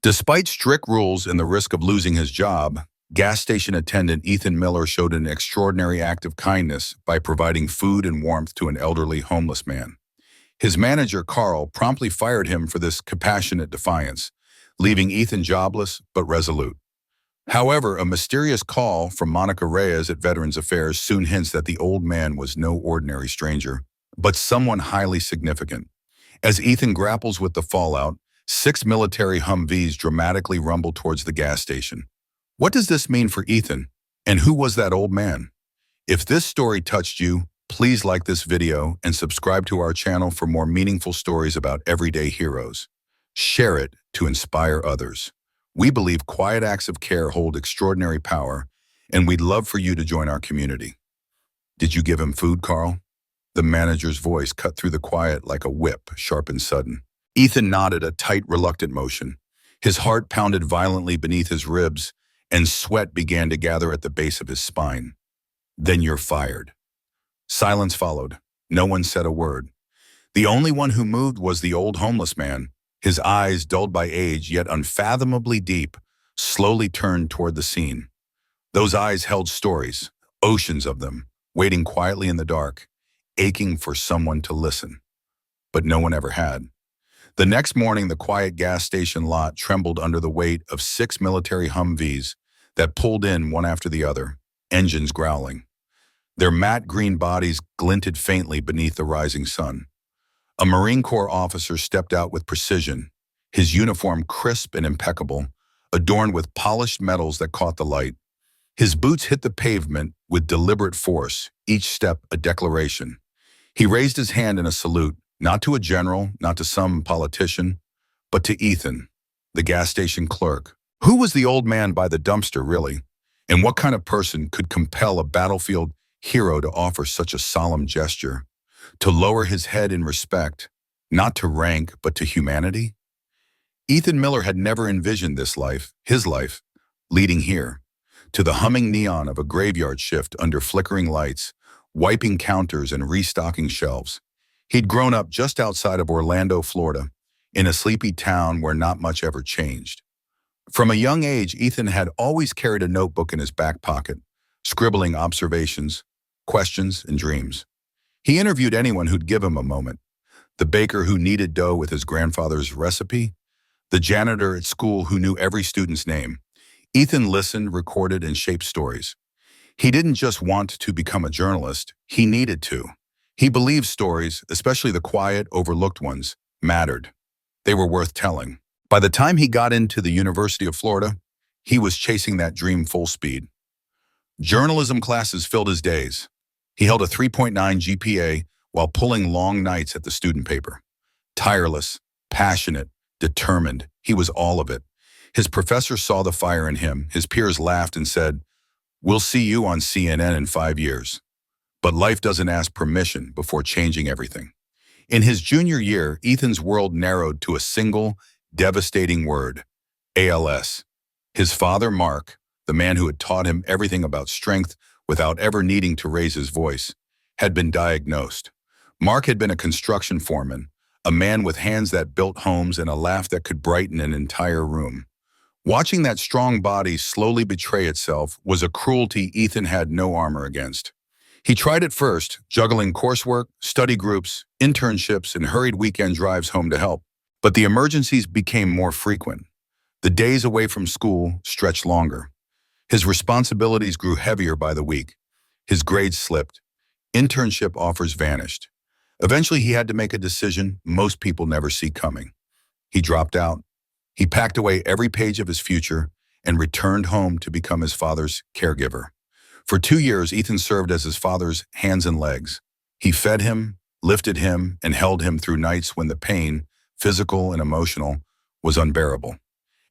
Despite strict rules and the risk of losing his job, gas station attendant Ethan Miller showed an extraordinary act of kindness by providing food and warmth to an elderly homeless man. His manager, Carl, promptly fired him for this compassionate defiance, leaving Ethan jobless but resolute. However, a mysterious call from Monica Reyes at Veterans Affairs soon hints that the old man was no ordinary stranger, but someone highly significant. As Ethan grapples with the fallout, 6 military Humvees dramatically rumble towards the gas station. What does this mean for Ethan? And who was that old man? If this story touched you, please like this video and subscribe to our channel for more meaningful stories about everyday heroes. Share it to inspire others. We believe quiet acts of care hold extraordinary power, and we'd love for you to join our community. Did you give him food, Carl? The manager's voice cut through the quiet like a whip, sharp and sudden. Ethan nodded a tight, reluctant motion. His heart pounded violently beneath his ribs, and sweat began to gather at the base of his spine. Then you're fired. Silence followed. No one said a word. The only one who moved was the old homeless man. His eyes, dulled by age yet unfathomably deep, slowly turned toward the scene. Those eyes held stories, oceans of them, waiting quietly in the dark, aching for someone to listen. But no one ever had. The next morning, the quiet gas station lot trembled under the weight of 6 military Humvees that pulled in one after the other, engines growling. Their matte green bodies glinted faintly beneath the rising sun. A Marine Corps officer stepped out with precision, his uniform crisp and impeccable, adorned with polished metals that caught the light. His boots hit the pavement with deliberate force, each step a declaration. He raised his hand in a salute, not to a general, not to some politician, but to Ethan, the gas station clerk. Who was the old man by the dumpster, really? And what kind of person could compel a battlefield hero to offer such a solemn gesture? To lower his head in respect, not to rank, but to humanity? Ethan Miller had never envisioned this life, his life, leading here, to the humming neon of a graveyard shift under flickering lights, wiping counters and restocking shelves. He'd grown up just outside of Orlando, Florida, in a sleepy town where not much ever changed. From a young age, Ethan had always carried a notebook in his back pocket, scribbling observations, questions, and dreams. He interviewed anyone who'd give him a moment. The baker who kneaded dough with his grandfather's recipe, the janitor at school who knew every student's name. Ethan listened, recorded, and shaped stories. He didn't just want to become a journalist, he needed to. He believed stories, especially the quiet, overlooked ones, mattered. They were worth telling. By the time he got into the University of Florida, he was chasing that dream full speed. Journalism classes filled his days. He held a 3.9 GPA while pulling long nights at the student paper. Tireless, passionate, determined, he was all of it. His professor saw the fire in him. His peers laughed and said, "We'll see you on CNN in 5 years." But life doesn't ask permission before changing everything. In his junior year, Ethan's world narrowed to a single, devastating word: ALS. His father, Mark, the man who had taught him everything about strength without ever needing to raise his voice, had been diagnosed. Mark had been a construction foreman, a man with hands that built homes and a laugh that could brighten an entire room. Watching that strong body slowly betray itself was a cruelty Ethan had no armor against. He tried at first, juggling coursework, study groups, internships, and hurried weekend drives home to help. But the emergencies became more frequent. The days away from school stretched longer. His responsibilities grew heavier by the week. His grades slipped. Internship offers vanished. Eventually, he had to make a decision most people never see coming. He dropped out. He packed away every page of his future and returned home to become his father's caregiver. For 2 years, Ethan served as his father's hands and legs. He fed him, lifted him, and held him through nights when the pain, physical and emotional, was unbearable.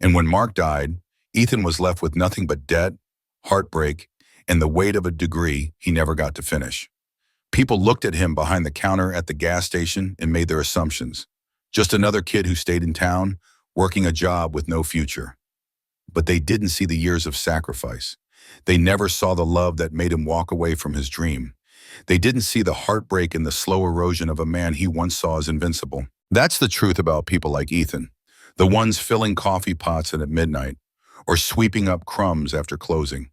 And when Mark died, Ethan was left with nothing but debt, heartbreak, and the weight of a degree he never got to finish. People looked at him behind the counter at the gas station and made their assumptions. Just another kid who stayed in town, working a job with no future. But they didn't see the years of sacrifice. They never saw the love that made him walk away from his dream. They didn't see the heartbreak and the slow erosion of a man he once saw as invincible. That's the truth about people like Ethan. The ones filling coffee pots at midnight or sweeping up crumbs after closing.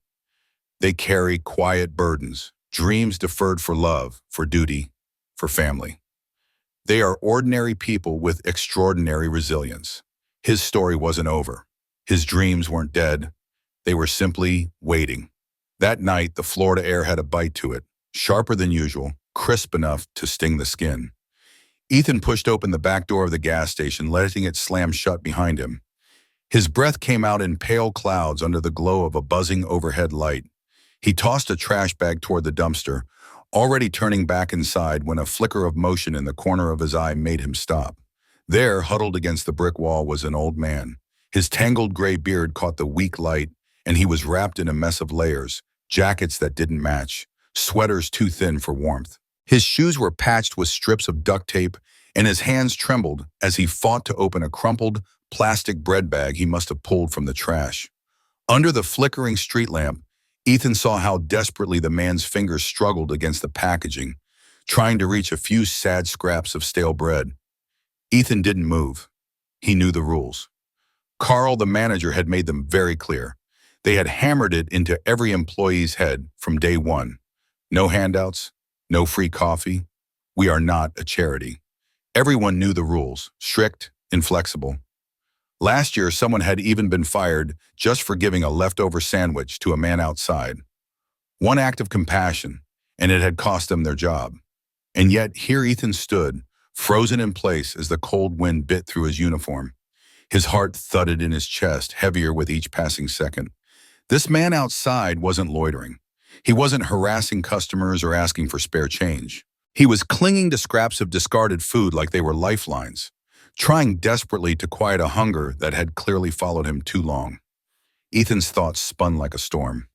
They carry quiet burdens, dreams deferred for love, for duty, for family. They are ordinary people with extraordinary resilience. His story wasn't over. His dreams weren't dead. They were simply waiting. That night, the Florida air had a bite to it, sharper than usual, crisp enough to sting the skin. Ethan pushed open the back door of the gas station, letting it slam shut behind him. His breath came out in pale clouds under the glow of a buzzing overhead light. He tossed a trash bag toward the dumpster, already turning back inside when a flicker of motion in the corner of his eye made him stop. There, huddled against the brick wall, was an old man. His tangled gray beard caught the weak light, and he was wrapped in a mess of layers, jackets that didn't match, sweaters too thin for warmth. His shoes were patched with strips of duct tape, and his hands trembled as he fought to open a crumpled, plastic bread bag he must have pulled from the trash. Under the flickering street lamp, Ethan saw how desperately the man's fingers struggled against the packaging, trying to reach a few sad scraps of stale bread. Ethan didn't move. He knew the rules. Carl, the manager, had made them very clear. They had hammered it into every employee's head from day one. No handouts, no free coffee. We are not a charity. Everyone knew the rules, strict, inflexible. Last year, someone had even been fired just for giving a leftover sandwich to a man outside. One act of compassion, and it had cost them their job. And yet, here Ethan stood, frozen in place as the cold wind bit through his uniform. His heart thudded in his chest, heavier with each passing second. This man outside wasn't loitering. He wasn't harassing customers or asking for spare change. He was clinging to scraps of discarded food like they were lifelines, trying desperately to quiet a hunger that had clearly followed him too long. Ethan's thoughts spun like a storm.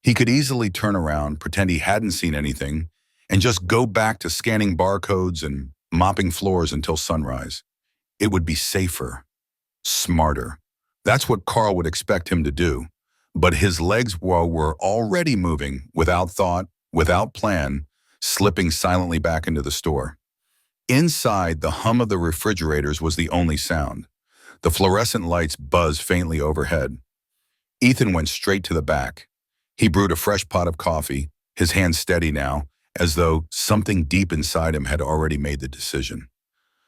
He could easily turn around, pretend he hadn't seen anything, and just go back to scanning barcodes and mopping floors until sunrise. It would be safer, smarter. That's what Carl would expect him to do. But his legs were already moving, without thought, without plan, slipping silently back into the store. Inside, the hum of the refrigerators was the only sound. The fluorescent lights buzzed faintly overhead. Ethan went straight to the back. He brewed a fresh pot of coffee, his hands steady now, as though something deep inside him had already made the decision.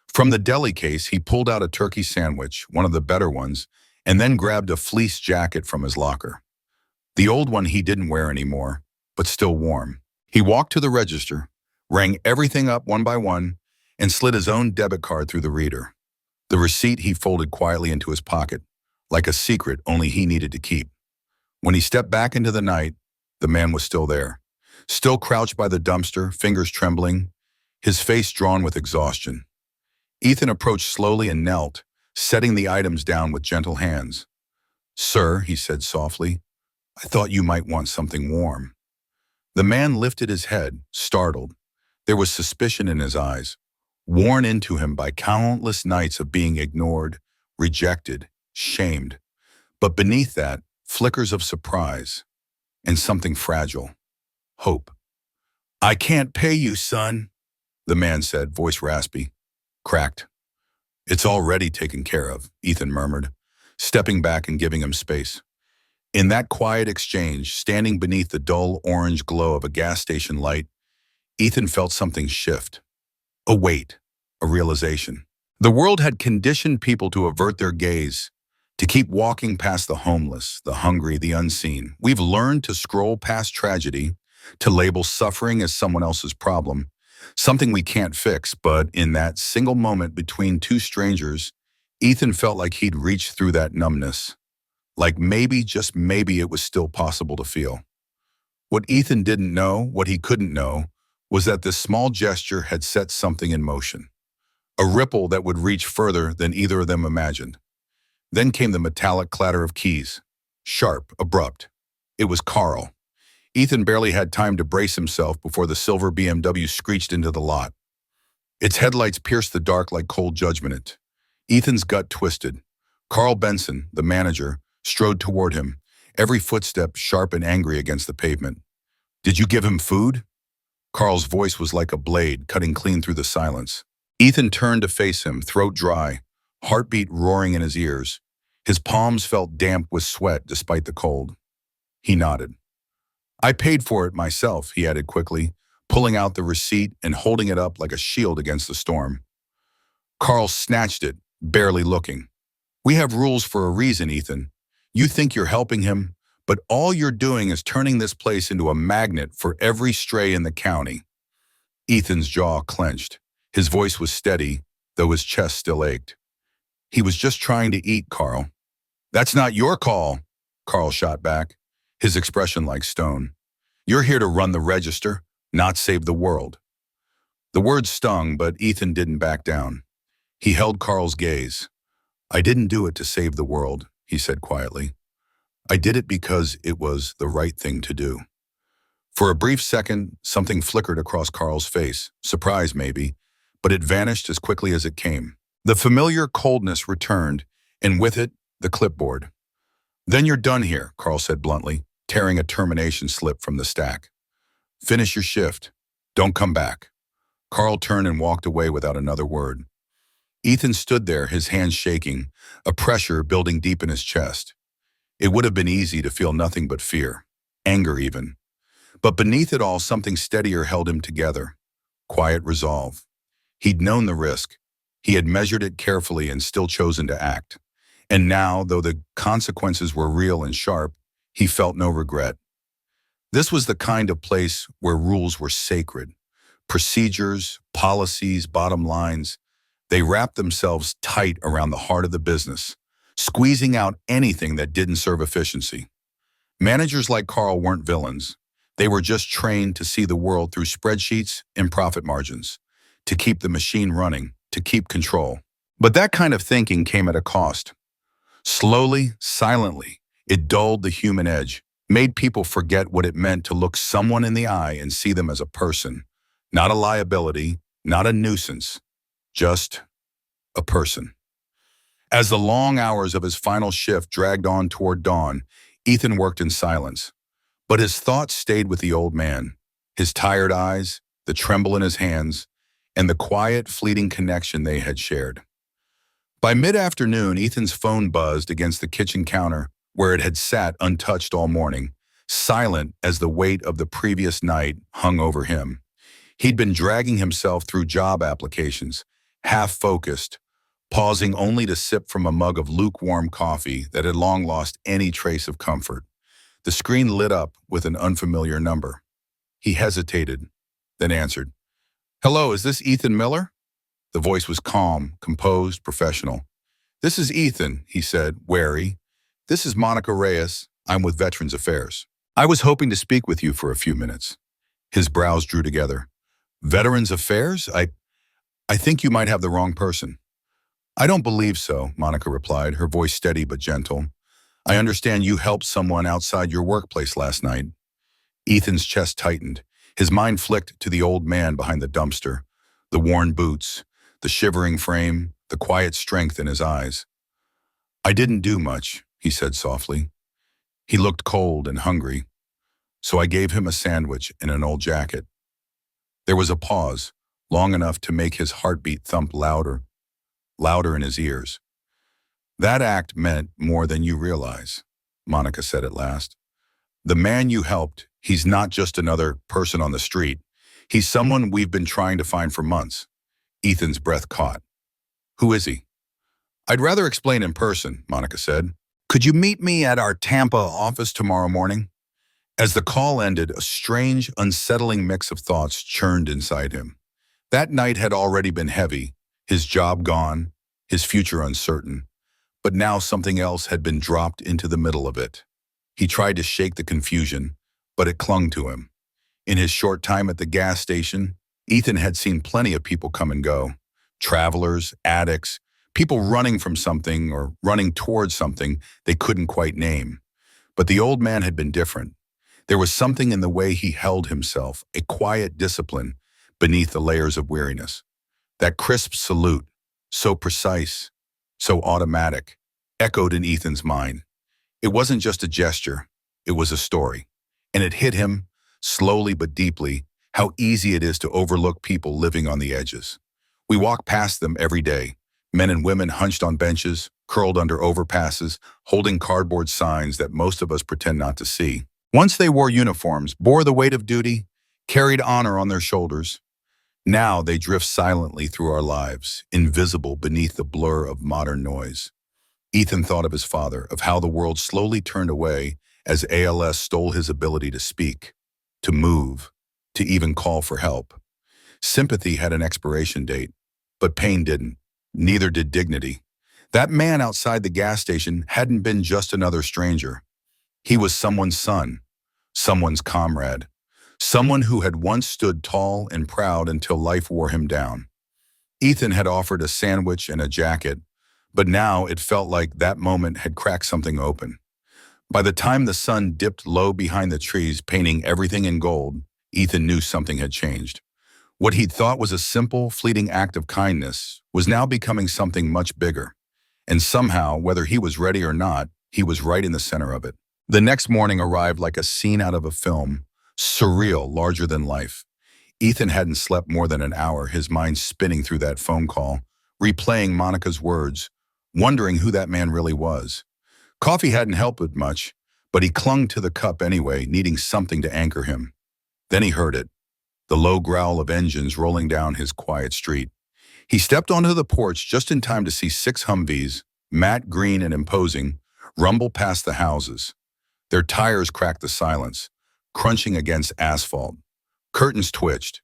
From the deli case, he pulled out a turkey sandwich, one of the better ones, and then grabbed a fleece jacket from his locker. The old one he didn't wear anymore, but still warm. He walked to the register, rang everything up one by one, and slid his own debit card through the reader. The receipt he folded quietly into his pocket, like a secret only he needed to keep. When he stepped back into the night, the man was still there, still crouched by the dumpster, fingers trembling, his face drawn with exhaustion. Ethan approached slowly and knelt, setting the items down with gentle hands. "Sir," he said softly, "I thought you might want something warm." The man lifted his head, startled. There was suspicion in his eyes, worn into him by countless nights of being ignored, rejected, shamed. But beneath that, flickers of surprise and something fragile, hope. "I can't pay you, son," the man said, voice raspy, cracked. "It's already taken care of," Ethan murmured, stepping back and giving him space. In that quiet exchange, standing beneath the dull orange glow of a gas station light, Ethan felt something shift. A weight, a realization. The world had conditioned people to avert their gaze, to keep walking past the homeless, the hungry, the unseen. We've learned to scroll past tragedy, to label suffering as someone else's problem, something we can't fix. But in that single moment between two strangers, Ethan felt like he'd reached through that numbness. Like maybe, just maybe, it was still possible to feel. What Ethan didn't know, what he couldn't know, was that this small gesture had set something in motion. A ripple that would reach further than either of them imagined. Then came the metallic clatter of keys. Sharp, abrupt. It was Carl. Ethan barely had time to brace himself before the silver BMW screeched into the lot. Its headlights pierced the dark like cold judgment. Ethan's gut twisted. Carl Benson, the manager, strode toward him, every footstep sharp and angry against the pavement. "Did you give him food?" Carl's voice was like a blade cutting clean through the silence. Ethan turned to face him, throat dry, heartbeat roaring in his ears. His palms felt damp with sweat despite the cold. He nodded. I paid for it myself, he added quickly, pulling out the receipt and holding it up like a shield against the storm. Carl snatched it, barely looking. We have rules for a reason, Ethan. You think you're helping him, but all you're doing is turning this place into a magnet for every stray in the county. Ethan's jaw clenched. His voice was steady, though his chest still ached. He was just trying to eat, Carl. That's not your call, Carl shot back, his expression like stone. You're here to run the register, not save the world. The words stung, but Ethan didn't back down. He held Carl's gaze. I didn't do it to save the world, he said quietly. I did it because it was the right thing to do. For a brief second, something flickered across Carl's face, surprise maybe, but it vanished as quickly as it came. The familiar coldness returned, and with it, the clipboard. Then you're done here, Carl said bluntly, tearing a termination slip from the stack. Finish your shift. Don't come back. Carl turned and walked away without another word. Ethan stood there, his hands shaking, a pressure building deep in his chest. It would have been easy to feel nothing but fear, anger even. But beneath it all, something steadier held him together. Quiet resolve. He'd known the risk. He had measured it carefully and still chosen to act. And now, though the consequences were real and sharp, he felt no regret. This was the kind of place where rules were sacred. Procedures, policies, bottom lines, they wrapped themselves tight around the heart of the business, squeezing out anything that didn't serve efficiency. Managers like Carl weren't villains. They were just trained to see the world through spreadsheets and profit margins, to keep the machine running, to keep control. But that kind of thinking came at a cost. Slowly, silently, it dulled the human edge, made people forget what it meant to look someone in the eye and see them as a person, not a liability, not a nuisance, just a person. As the long hours of his final shift dragged on toward dawn, Ethan worked in silence. But his thoughts stayed with the old man, his tired eyes, the tremble in his hands, and the quiet, fleeting connection they had shared. By mid-afternoon, Ethan's phone buzzed against the kitchen counter where it had sat untouched all morning, silent as the weight of the previous night hung over him. He'd been dragging himself through job applications, half-focused, pausing only to sip from a mug of lukewarm coffee that had long lost any trace of comfort. The screen lit up with an unfamiliar number. He hesitated, then answered. Hello, is this Ethan Miller? The voice was calm, composed, professional. This is Ethan, he said, wary. This is Monica Reyes. I'm with Veterans Affairs. I was hoping to speak with you for a few minutes. His brows drew together. Veterans Affairs? I think you might have the wrong person. I don't believe so, Monica replied, her voice steady but gentle. I understand you helped someone outside your workplace last night. Ethan's chest tightened. His mind flicked to the old man behind the dumpster, the worn boots, the shivering frame, the quiet strength in his eyes. I didn't do much, he said softly. He looked cold and hungry, so I gave him a sandwich and an old jacket. There was a pause, long enough to make his heartbeat thump louder in his ears. That act meant more than you realize, Monica said at last. The man you helped, he's not just another person on the street. He's someone we've been trying to find for months. Ethan's breath caught. Who is he? I'd rather explain in person, Monica said. Could you meet me at our Tampa office tomorrow morning? As the call ended, a strange, unsettling mix of thoughts churned inside him. That night had already been heavy, his job gone, his future uncertain. But now something else had been dropped into the middle of it. He tried to shake the confusion, but it clung to him. In his short time at the gas station, Ethan had seen plenty of people come and go. Travelers, addicts, people running from something or running towards something they couldn't quite name. But the old man had been different. There was something in the way he held himself, a quiet discipline beneath the layers of weariness. That crisp salute, so precise, so automatic, echoed in Ethan's mind. It wasn't just a gesture, it was a story. And it hit him, slowly but deeply, how easy it is to overlook people living on the edges. We walk past them every day, Men and women hunched on benches, curled under overpasses, holding cardboard signs that most of us pretend not to see. Once they wore uniforms, bore the weight of duty, carried honor on their shoulders. Now they drift silently through our lives, invisible beneath the blur of modern noise. Ethan thought of his father, of how the world slowly turned away as ALS stole his ability to speak, to move, to even call for help. Sympathy had an expiration date, but pain didn't. Neither did dignity. That man outside the gas station hadn't been just another stranger. He was someone's son, someone's comrade, someone who had once stood tall and proud until life wore him down. Ethan had offered a sandwich and a jacket, but now it felt like that moment had cracked something open. By the time the sun dipped low behind the trees, painting everything in gold, Ethan knew something had changed. What he'd thought was a simple, fleeting act of kindness was now becoming something much bigger. And somehow, whether he was ready or not, he was right in the center of it. The next morning arrived like a scene out of a film, surreal, larger than life. Ethan hadn't slept more than an hour, his mind spinning through that phone call, replaying Monica's words, wondering who that man really was. Coffee hadn't helped it much, but he clung to the cup anyway, needing something to anchor him. Then he heard it, the low growl of engines rolling down his quiet street. He stepped onto the porch just in time to see 6 Humvees, matte green and imposing, rumble past the houses. Their tires cracked the silence, crunching against asphalt. Curtains twitched.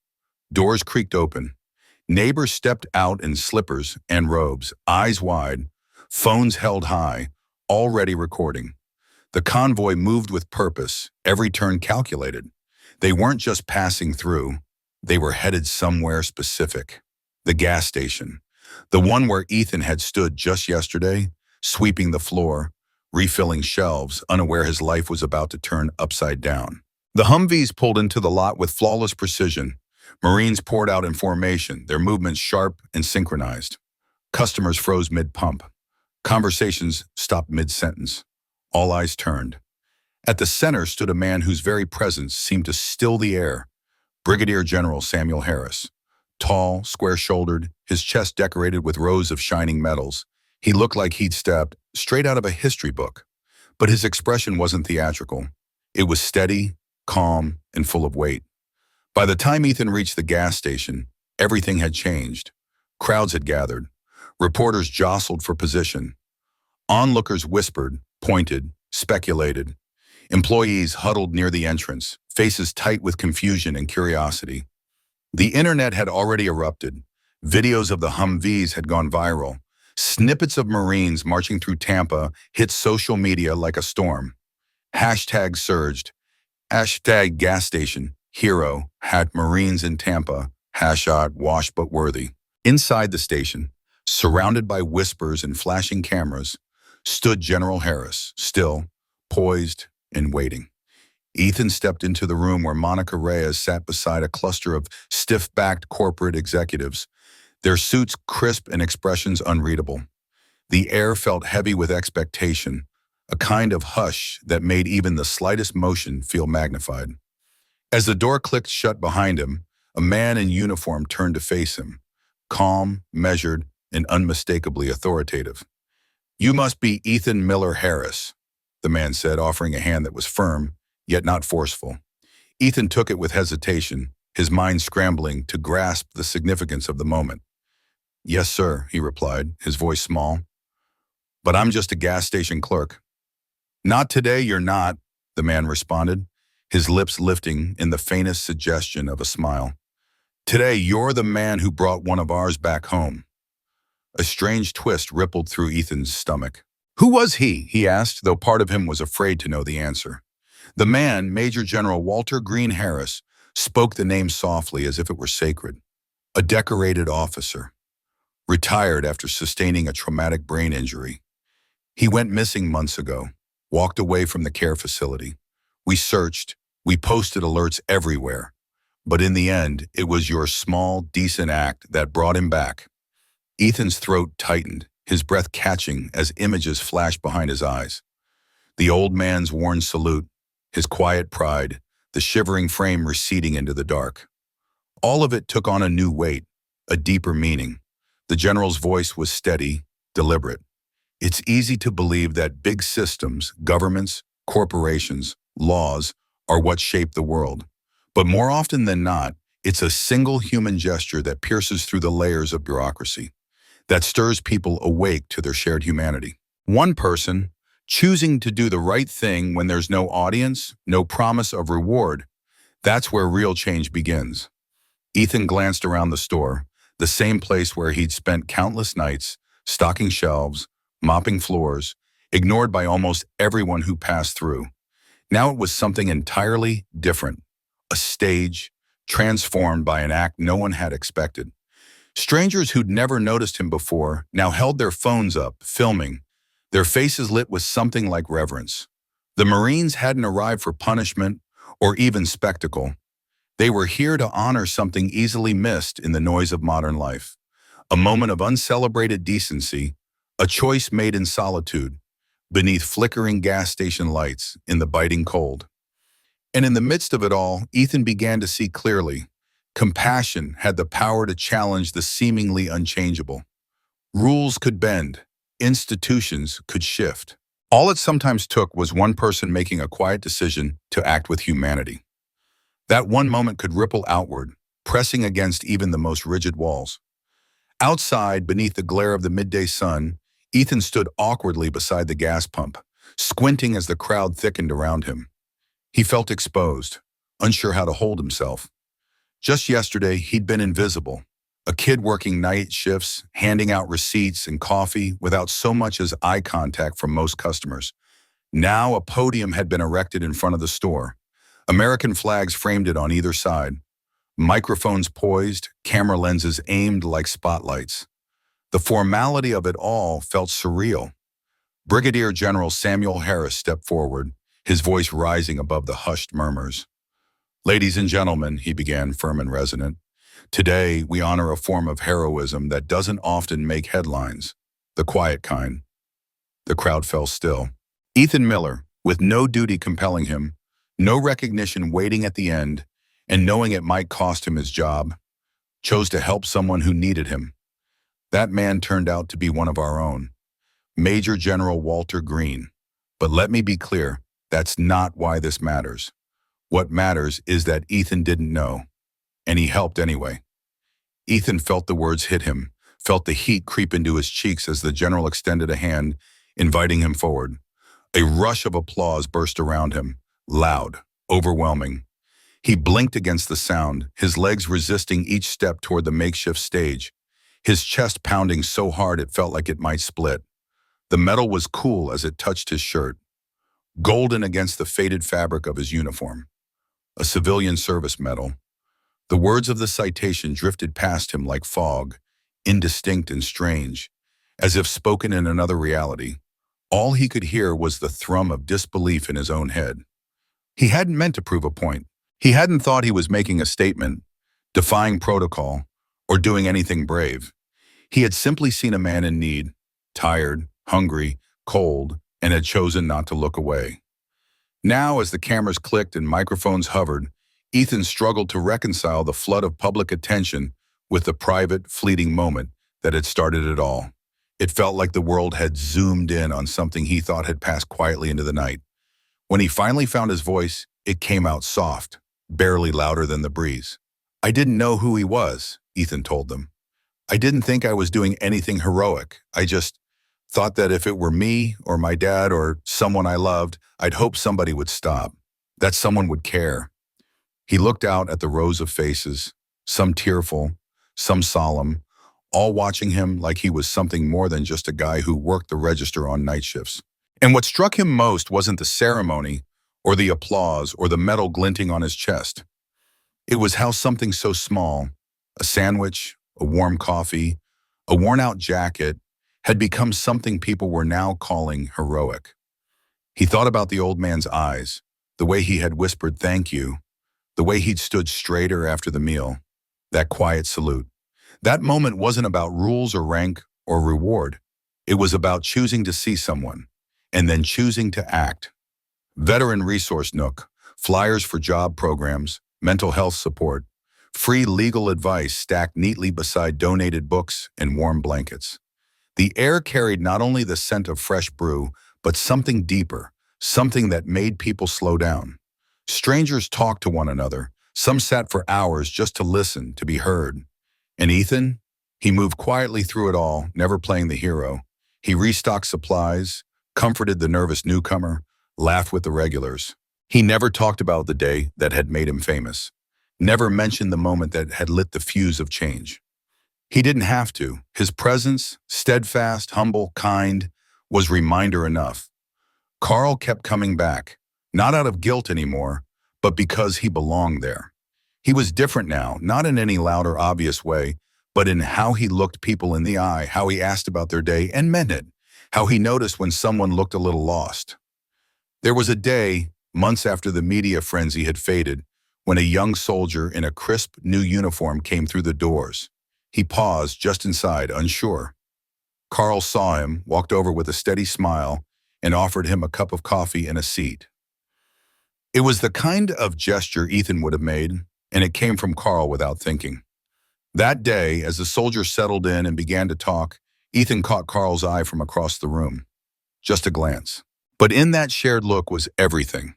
Doors creaked open. Neighbors stepped out in slippers and robes, eyes wide, phones held high, already recording. The convoy moved with purpose, every turn calculated. They weren't just passing through, they were headed somewhere specific. The gas station, the one where Ethan had stood just yesterday, sweeping the floor, refilling shelves, unaware his life was about to turn upside down. The Humvees pulled into the lot with flawless precision. Marines poured out in formation, their movements sharp and synchronized. Customers froze mid-pump. Conversations stopped mid-sentence. All eyes turned. At the center stood a man whose very presence seemed to still the air, Brigadier General Samuel Harris. Tall, square-shouldered, his chest decorated with rows of shining medals. He looked like he'd stepped straight out of a history book. But his expression wasn't theatrical. It was steady, calm, and full of weight. By the time Ethan reached the gas station, everything had changed. Crowds had gathered. Reporters jostled for position. Onlookers whispered, pointed, speculated. Employees huddled near the entrance, faces tight with confusion and curiosity. The internet had already erupted. Videos of the Humvees had gone viral. Snippets of Marines marching through Tampa hit social media like a storm. Hashtags surged. Hashtag gas station, hero, had Marines in Tampa, hashtag washed but worthy. Inside the station, surrounded by whispers and flashing cameras, stood General Harris, still, poised, and waiting. Ethan stepped into the room where Monica Reyes sat beside a cluster of stiff-backed corporate executives, their suits crisp and expressions unreadable. The air felt heavy with expectation, a kind of hush that made even the slightest motion feel magnified. As the door clicked shut behind him, a man in uniform turned to face him, calm, measured, and unmistakably authoritative. "You must be Ethan Miller Harris," the man said, offering a hand that was firm, yet not forceful. Ethan took it with hesitation, his mind scrambling to grasp the significance of the moment. "Yes, sir," he replied, his voice small. "But I'm just a gas station clerk." "Not today, you're not," the man responded, his lips lifting in the faintest suggestion of a smile. "Today, you're the man who brought one of ours back home." A strange twist rippled through Ethan's stomach. Who was he asked, though part of him was afraid to know the answer. The man, Major General Walter Green Harris, spoke the name softly as if it were sacred. A decorated officer, retired after sustaining a traumatic brain injury. He went missing months ago, walked away from the care facility. We searched, we posted alerts everywhere. But in the end, it was your small, decent act that brought him back. Ethan's throat tightened, his breath catching as images flashed behind his eyes. The old man's worn salute, his quiet pride, the shivering frame receding into the dark. All of it took on a new weight, a deeper meaning. The general's voice was steady, deliberate. It's easy to believe that big systems, governments, corporations, laws are what shape the world. But more often than not, it's a single human gesture that pierces through the layers of bureaucracy, that stirs people awake to their shared humanity. One person, choosing to do the right thing when there's no audience, no promise of reward, that's where real change begins. Ethan glanced around the store, the same place where he'd spent countless nights, stocking shelves, mopping floors, ignored by almost everyone who passed through. Now it was something entirely different, a stage, transformed by an act no one had expected. Strangers who'd never noticed him before now held their phones up, filming, their faces lit with something like reverence. The Marines hadn't arrived for punishment or even spectacle. They were here to honor something easily missed in the noise of modern life. A moment of uncelebrated decency, a choice made in solitude, beneath flickering gas station lights in the biting cold. And in the midst of it all, Ethan began to see clearly. Compassion had the power to challenge the seemingly unchangeable. Rules could bend, institutions could shift. All it sometimes took was one person making a quiet decision to act with humanity. That one moment could ripple outward, pressing against even the most rigid walls. Outside, beneath the glare of the midday sun, Ethan stood awkwardly beside the gas pump, squinting as the crowd thickened around him. He felt exposed, unsure how to hold himself. Just yesterday, he'd been invisible, a kid working night shifts, handing out receipts and coffee without so much as eye contact from most customers. Now a podium had been erected in front of the store. American flags framed it on either side. Microphones poised, camera lenses aimed like spotlights. The formality of it all felt surreal. Brigadier General Samuel Harris stepped forward, his voice rising above the hushed murmurs. "Ladies and gentlemen," he began, firm and resonant, "today we honor a form of heroism that doesn't often make headlines, the quiet kind." The crowd fell still. Ethan Miller, with no duty compelling him, no recognition waiting at the end, and knowing it might cost him his job, chose to help someone who needed him. That man turned out to be one of our own, Major General Walter Green. But let me be clear, that's not why this matters. What matters is that Ethan didn't know, and he helped anyway. Ethan felt the words hit him, felt the heat creep into his cheeks as the general extended a hand, inviting him forward. A rush of applause burst around him, loud, overwhelming. He blinked against the sound, his legs resisting each step toward the makeshift stage, his chest pounding so hard it felt like it might split. The metal was cool as it touched his shirt, golden against the faded fabric of his uniform. A civilian service medal. The words of the citation drifted past him like fog, indistinct and strange, as if spoken in another reality. All he could hear was the thrum of disbelief in his own head. He hadn't meant to prove a point. He hadn't thought he was making a statement, defying protocol, or doing anything brave. He had simply seen a man in need, tired, hungry, cold, and had chosen not to look away. Now, as the cameras clicked and microphones hovered, Ethan struggled to reconcile the flood of public attention with the private, fleeting moment that had started it all. It felt like the world had zoomed in on something he thought had passed quietly into the night. When he finally found his voice, it came out soft, barely louder than the breeze. "I didn't know who he was," Ethan told them. "I didn't think I was doing anything heroic. I just thought that if it were me or my dad or someone I loved, I'd hope somebody would stop, that someone would care." He looked out at the rows of faces, some tearful, some solemn, all watching him like he was something more than just a guy who worked the register on night shifts. And what struck him most wasn't the ceremony or the applause or the metal glinting on his chest. It was how something so small, a sandwich, a warm coffee, a worn-out jacket, had become something people were now calling heroic. He thought about the old man's eyes, the way he had whispered thank you, the way he'd stood straighter after the meal, that quiet salute. That moment wasn't about rules or rank or reward. It was about choosing to see someone, and then choosing to act. Veteran Resource Nook, flyers for job programs, mental health support, Free legal advice stacked neatly beside donated books and warm blankets. The air carried not only the scent of fresh brew, but something deeper, something that made people slow down. Strangers talked to one another. Some sat for hours just to listen, to be heard. And Ethan? He moved quietly through it all, never playing the hero. He restocked supplies, comforted the nervous newcomer, laughed with the regulars. He never talked about the day that had made him famous, never mentioned the moment that had lit the fuse of change. He didn't have to. His presence, steadfast, humble, kind, was reminder enough. Carl kept coming back, not out of guilt anymore, but because he belonged there. He was different now, not in any loud or obvious way, but in how he looked people in the eye, how he asked about their day and meant it, how he noticed when someone looked a little lost. There was a day, months after the media frenzy had faded, when a young soldier in a crisp new uniform came through the doors. He paused just inside, unsure. Carl saw him, walked over with a steady smile, and offered him a cup of coffee and a seat. It was the kind of gesture Ethan would have made, and it came from Carl without thinking. That day, as the soldier settled in and began to talk, Ethan caught Carl's eye from across the room. Just a glance. But in that shared look was everything.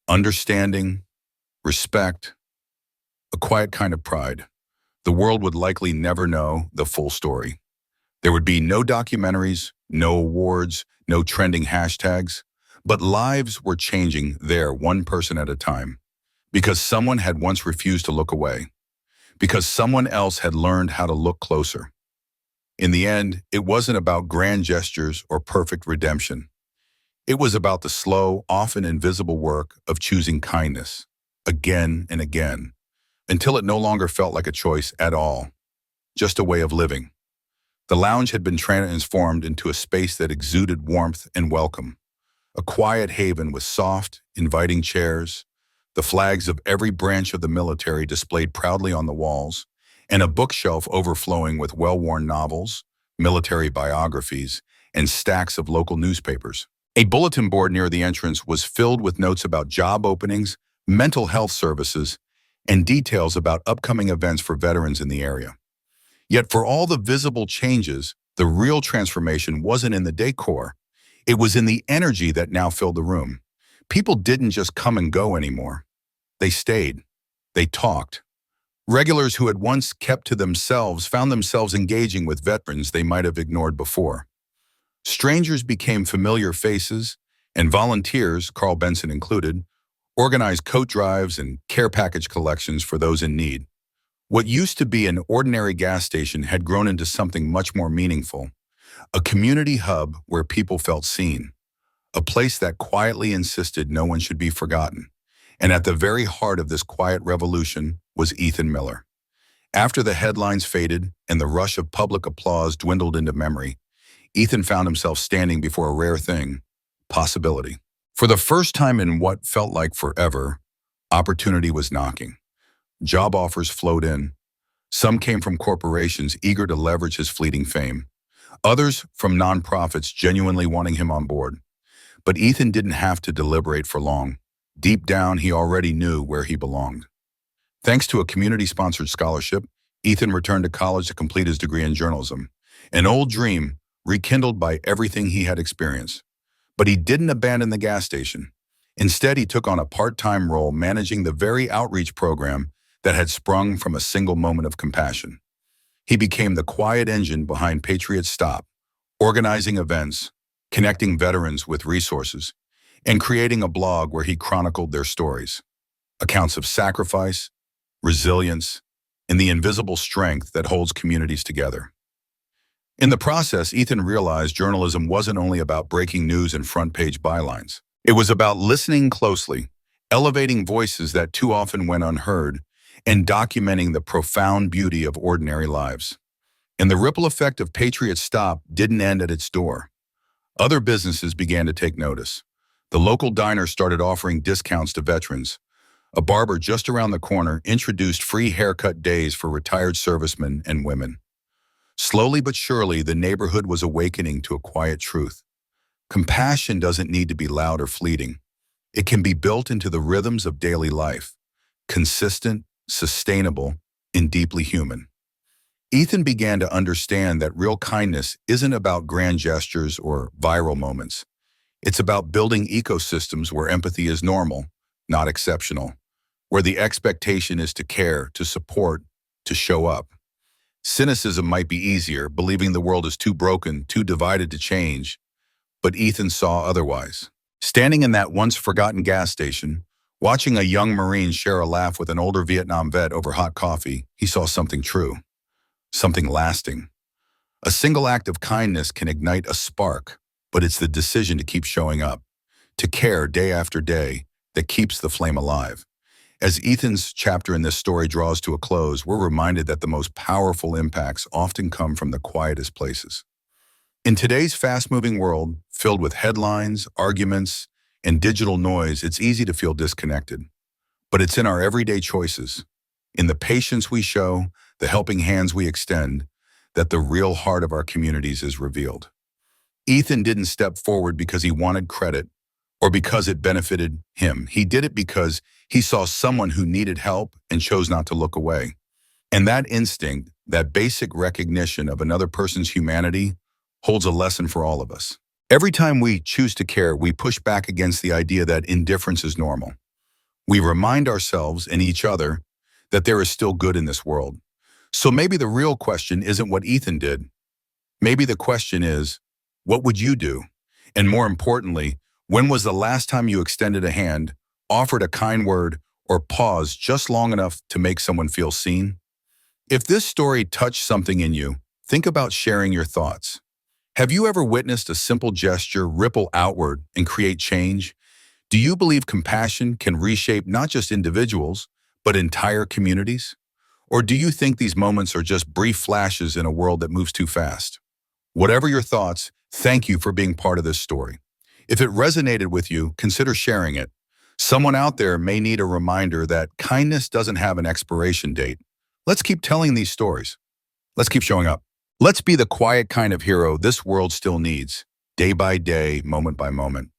Understanding, respect, a quiet kind of pride. The world would likely never know the full story. There would be no documentaries, no awards, no trending hashtags, but lives were changing there one person at a time. Because someone had once refused to look away. Because someone else had learned how to look closer. In the end, it wasn't about grand gestures or perfect redemption. It was about the slow, often invisible work of choosing kindness, again and again, until it no longer felt like a choice at all, just a way of living. The lounge had been transformed into a space that exuded warmth and welcome, a quiet haven with soft, inviting chairs, the flags of every branch of the military displayed proudly on the walls, and a bookshelf overflowing with well-worn novels, military biographies, and stacks of local newspapers. A bulletin board near the entrance was filled with notes about job openings, mental health services, and details about upcoming events for veterans in the area. Yet for all the visible changes, the real transformation wasn't in the decor. It was in the energy that now filled the room. People didn't just come and go anymore. They stayed. They talked. Regulars who had once kept to themselves found themselves engaging with veterans they might have ignored before. Strangers became familiar faces, and volunteers, Carl Benson included, organized coat drives and care package collections for those in need. What used to be an ordinary gas station had grown into something much more meaningful, a community hub where people felt seen, a place that quietly insisted no one should be forgotten. And at the very heart of this quiet revolution was Ethan Miller. After the headlines faded and the rush of public applause dwindled into memory, Ethan found himself standing before a rare thing, possibility. For the first time in what felt like forever, opportunity was knocking. Job offers flowed in. Some came from corporations eager to leverage his fleeting fame. Others from nonprofits genuinely wanting him on board. But Ethan didn't have to deliberate for long. Deep down, he already knew where he belonged. Thanks to a community-sponsored scholarship, Ethan returned to college to complete his degree in journalism, an old dream rekindled by everything he had experienced. But he didn't abandon the gas station. Instead, he took on a part-time role managing the very outreach program that had sprung from a single moment of compassion. He became the quiet engine behind Patriot Stop, organizing events, connecting veterans with resources, and creating a blog where he chronicled their stories, accounts of sacrifice, resilience, and the invisible strength that holds communities together. In the process, Ethan realized journalism wasn't only about breaking news and front-page bylines. It was about listening closely, elevating voices that too often went unheard, and documenting the profound beauty of ordinary lives. And the ripple effect of Patriot Stop didn't end at its door. Other businesses began to take notice. The local diner started offering discounts to veterans. A barber just around the corner introduced free haircut days for retired servicemen and women. Slowly but surely, the neighborhood was awakening to a quiet truth. Compassion doesn't need to be loud or fleeting. It can be built into the rhythms of daily life, consistent, sustainable, and deeply human. Ethan began to understand that real kindness isn't about grand gestures or viral moments. It's about building ecosystems where empathy is normal, not exceptional, where the expectation is to care, to support, to show up. Cynicism might be easier, believing the world is too broken, too divided to change, but Ethan saw otherwise. Standing in that once-forgotten gas station, watching a young Marine share a laugh with an older Vietnam vet over hot coffee, he saw something true, something lasting. A single act of kindness can ignite a spark, but it's the decision to keep showing up, to care day after day, that keeps the flame alive. As Ethan's chapter in this story draws to a close, we're reminded that the most powerful impacts often come from the quietest places. In today's fast-moving world, filled with headlines, arguments, and digital noise, it's easy to feel disconnected. But it's in our everyday choices, in the patience we show, the helping hands we extend, that the real heart of our communities is revealed. Ethan didn't step forward because he wanted credit or because it benefited him. He did it because he saw someone who needed help and chose not to look away. And that instinct, that basic recognition of another person's humanity, holds a lesson for all of us. Every time we choose to care, we push back against the idea that indifference is normal. We remind ourselves and each other that there is still good in this world. So maybe the real question isn't what Ethan did. Maybe the question is, what would you do? And more importantly, when was the last time you extended a hand, offered a kind word, or paused just long enough to make someone feel seen? If this story touched something in you, think about sharing your thoughts. Have you ever witnessed a simple gesture ripple outward and create change? Do you believe compassion can reshape not just individuals, but entire communities? Or do you think these moments are just brief flashes in a world that moves too fast? Whatever your thoughts, thank you for being part of this story. If it resonated with you, consider sharing it. Someone out there may need a reminder that kindness doesn't have an expiration date. Let's keep telling these stories. Let's keep showing up. Let's be the quiet kind of hero this world still needs, day by day, moment by moment.